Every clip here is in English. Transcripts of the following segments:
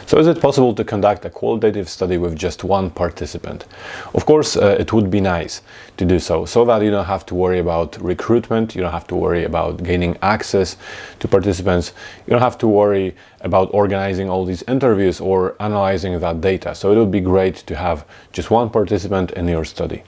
So is it possible to conduct a qualitative study with just one participant? Of course, it would be nice to do so that you don't have to worry about recruitment, you don't have to worry about gaining access to participants, you don't have to worry about organizing all these interviews or analyzing that data. So it would be great to have just one participant in your study.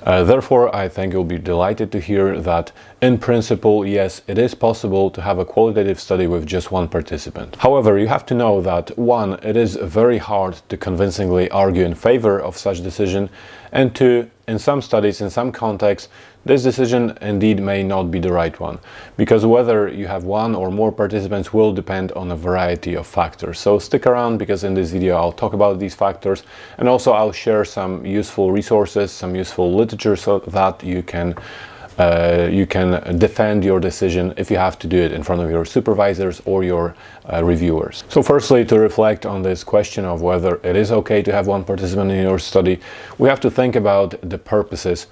Therefore, I think you'll be delighted to hear that in principle, yes, it is possible to have a qualitative study with just one participant. However, you have to know that one, it is very hard to convincingly argue in favor of such decision, and two, in some studies, in some contexts, this decision indeed may not be the right one, because whether you have one or more participants will depend on a variety of factors. So stick around, because in this video I'll talk about these factors, and also I'll share some useful resources, some useful literature, so that you can defend your decision if you have to do it in front of your supervisors or your reviewers. So firstly, to reflect on this question of whether it is okay to have one participant in your study, we have to think about the purposes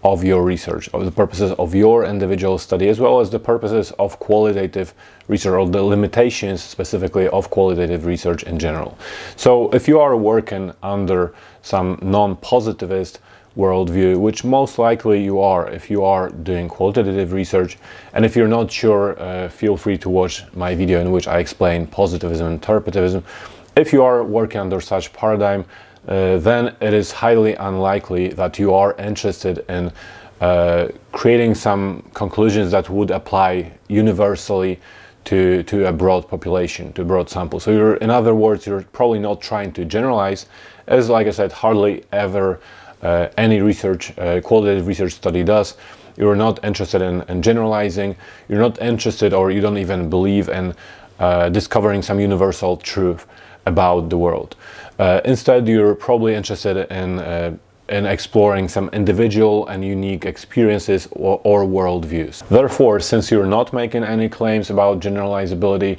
of your research, of the purposes of your individual study, as well as the purposes of qualitative research, or the limitations specifically of qualitative research in general. So if you are working under some non-positivist worldview, which most likely you are if you are doing qualitative research, and if you're not sure, feel free to watch my video in which I explain positivism and interpretivism. If you are working under such paradigm, then it is highly unlikely that you are interested in creating some conclusions that would apply universally to a broad population, to a broad sample. So in other words, you're probably not trying to generalize, as like I said, hardly ever any research, qualitative research study does. You're not interested in generalizing, you're not interested, or you don't even believe in discovering some universal truth about the world. Instead, you're probably interested in exploring some individual and unique experiences or worldviews. Therefore, since you're not making any claims about generalizability,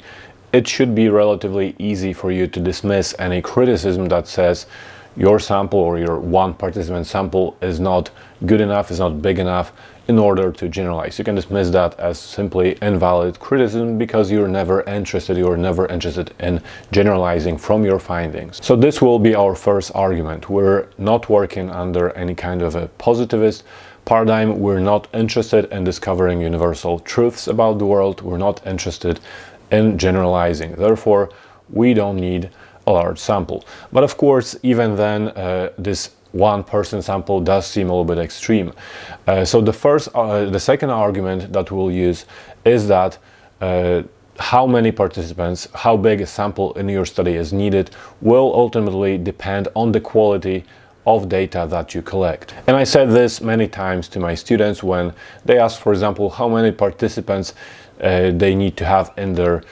it should be relatively easy for you to dismiss any criticism that says your sample or your one participant sample is not good enough, is not big enough in order to generalize. You can dismiss that as simply invalid criticism, because you're never interested in generalizing from your findings. So this will be our first argument. We're not working under any kind of a positivist paradigm. We're not interested in discovering universal truths about the world. We're not interested in generalizing. Therefore, we don't need a large sample. But of course, even then, this one person sample does seem a little bit extreme. So the second argument that we'll use is that how many participants, how big a sample in your study is needed, will ultimately depend on the quality of data that you collect. And I said this many times to my students when they ask, for example, how many participants they need to have in their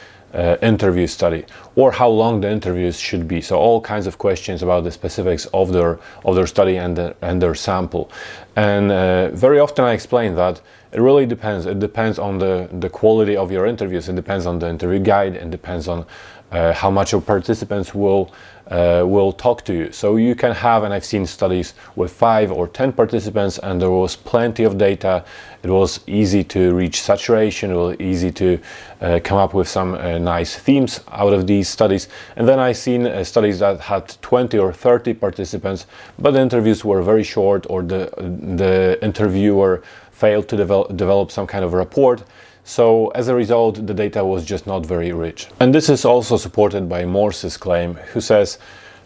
interview study, or how long the interviews should be. So all kinds of questions about the specifics of their study and their sample. And very often I explain that it really depends. It depends on the quality of your interviews. It depends on the interview guide. It depends on how much your participants will talk to you. So you can have, and I've seen studies with 5 or 10 participants, and there was plenty of data. It was easy to reach saturation. It was easy to come up with some nice themes out of these studies. And then I've seen studies that had 20 or 30 participants, but the interviews were very short, or the interviewer failed to develop some kind of rapport. So as a result, the data was just not very rich. And this is also supported by Morse's claim, who says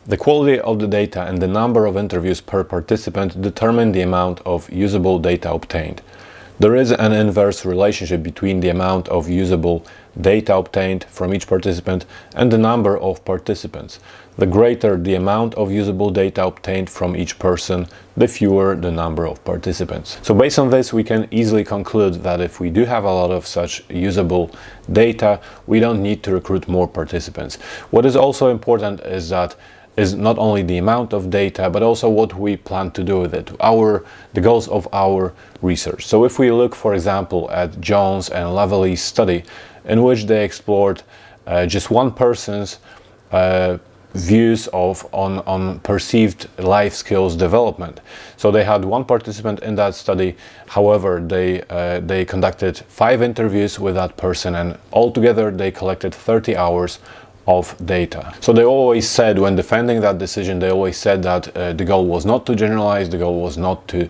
the quality of the data and the number of interviews per participant determine the amount of usable data obtained. There is an inverse relationship between the amount of usable data obtained from each participant and the number of participants. The greater the amount of usable data obtained from each person, the fewer the number of participants. So based on this, we can easily conclude that if we do have a lot of such usable data, we don't need to recruit more participants. What is also important is not only the amount of data, but also what we plan to do with it, the goals of our research. So if we look, for example, at Jones and Lavallee's study, in which they explored just one person's views on perceived life skills development. So they had one participant in that study. However, they conducted 5 interviews with that person, and altogether they collected 30 hours of data. So they always said, when defending that decision, they always said that the goal was not to generalize, the goal was not to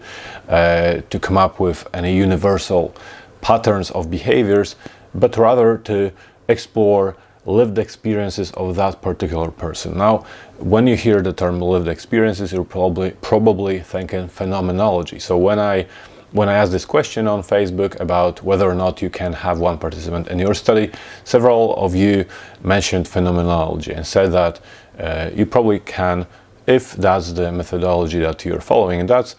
come up with any universal patterns of behaviors, but rather to explore lived experiences of that particular person. Now, when you hear the term lived experiences, you're probably thinking phenomenology. So when I asked this question on Facebook about whether or not you can have one participant in your study, several of you mentioned phenomenology and said that you probably can, if that's the methodology that you're following. And that's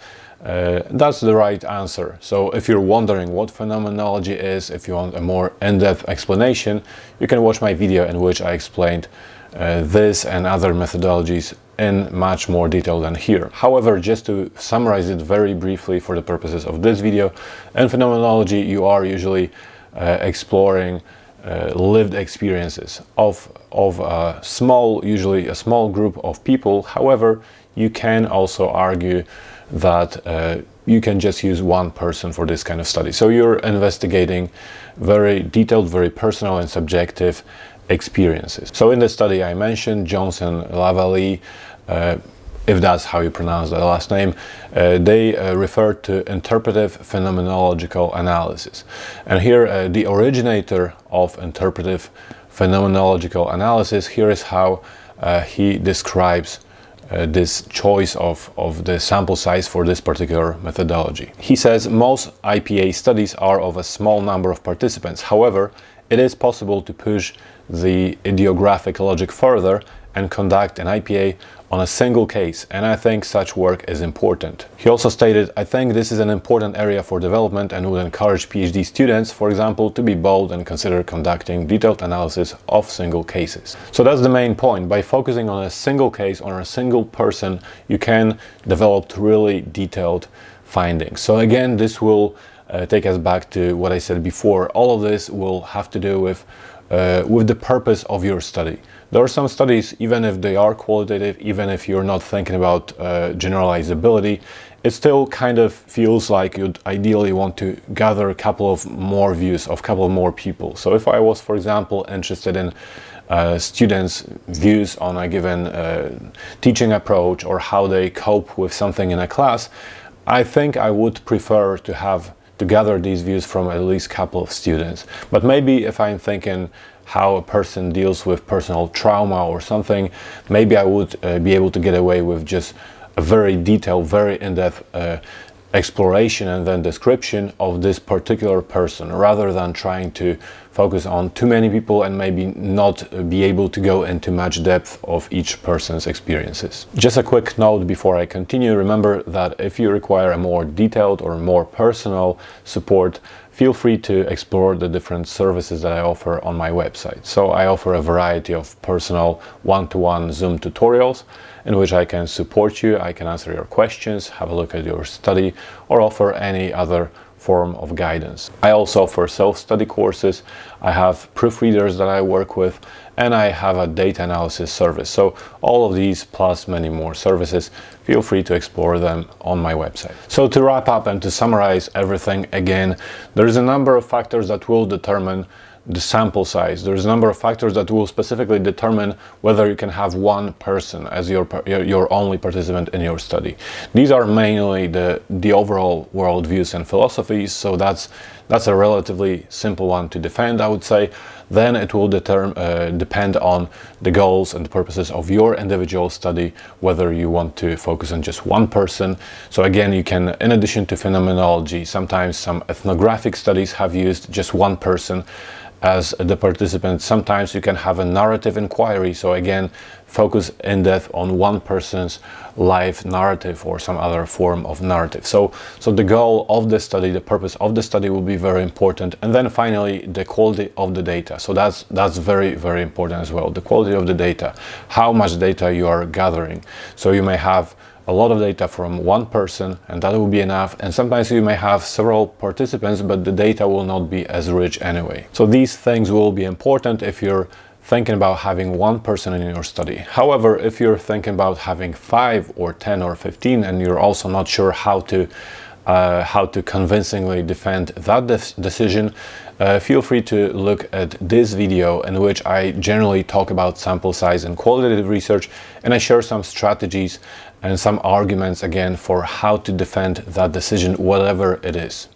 the right answer. So if you're wondering what phenomenology is, if you want a more in-depth explanation, you can watch my video in which I explained this and other methodologies in much more detail than here. However, just to summarize it very briefly for the purposes of this video, in phenomenology you are usually exploring lived experiences of usually a small group of people. However, you can also argue that you can just use one person for this kind of study. So you're investigating very detailed, very personal and subjective experiences. So in the study I mentioned, Jones and Lavallee, if that's how you pronounce the last name, they referred to interpretive phenomenological analysis. And here the originator of interpretive phenomenological analysis, here is how he describes this choice of the sample size for this particular methodology. He says most IPA studies are of a small number of participants. However, it is possible to push the ideographic logic further and conduct an IPA on a single case, and I think such work is important. He also stated, I think this is an important area for development and would encourage PhD students, for example, to be bold and consider conducting detailed analysis of single cases. So that's the main point. By focusing on a single case, on a single person, you can develop really detailed findings. So again, this will take us back to what I said before. All of this will have to do with the purpose of your study. There are some studies, even if they are qualitative, even if you're not thinking about generalizability, it still kind of feels like you'd ideally want to gather a couple of more views of a couple of more people. So if I was, for example, interested in students' views on a given teaching approach or how they cope with something in a class, I think I would prefer to gather these views from at least a couple of students. But maybe if I'm thinking how a person deals with personal trauma or something, maybe I would be able to get away with just a very detailed, very in-depth exploration and then description of this particular person, rather than trying to focus on too many people and maybe not be able to go into much depth of each person's experiences. Just a quick note before I continue, remember that if you require a more detailed or more personal support, feel free to explore the different services that I offer on my website. So I offer a variety of personal one-to-one Zoom tutorials in which I can support you, I can answer your questions, have a look at your study, or offer any other form of guidance. I also offer self-study courses, I have proofreaders that I work with, and I have a data analysis service. So all of these plus many more services, feel free to explore them on my website. So to wrap up and to summarize everything again, there's a number of factors that will determine the sample size. There's a number of factors that will specifically determine whether you can have one person as your only participant in your study. These are mainly the overall worldviews and philosophies, so that's a relatively simple one to defend, I would say. Then it will depend on the goals and the purposes of your individual study, whether you want to focus on just one person. So again, you can, in addition to phenomenology, sometimes some ethnographic studies have used just one person as the participant. Sometimes you can have a narrative inquiry, so again, focus in depth on one person's life narrative or some other form of narrative. So the goal of the study, the purpose of the study will be very important. And then finally, the quality of the data. So that's very, very important as well. The quality of the data, how much data you are gathering. So you may have a lot of data from one person and that will be enough, and sometimes you may have several participants but the data will not be as rich anyway. So these things will be important if you're thinking about having one person in your study. However, if you're thinking about having 5 or 10 or 15 and you're also not sure how to how to convincingly defend that decision, feel free to look at this video, in which I generally talk about sample size and qualitative research, and I share some strategies and some arguments again for how to defend that decision, whatever it is.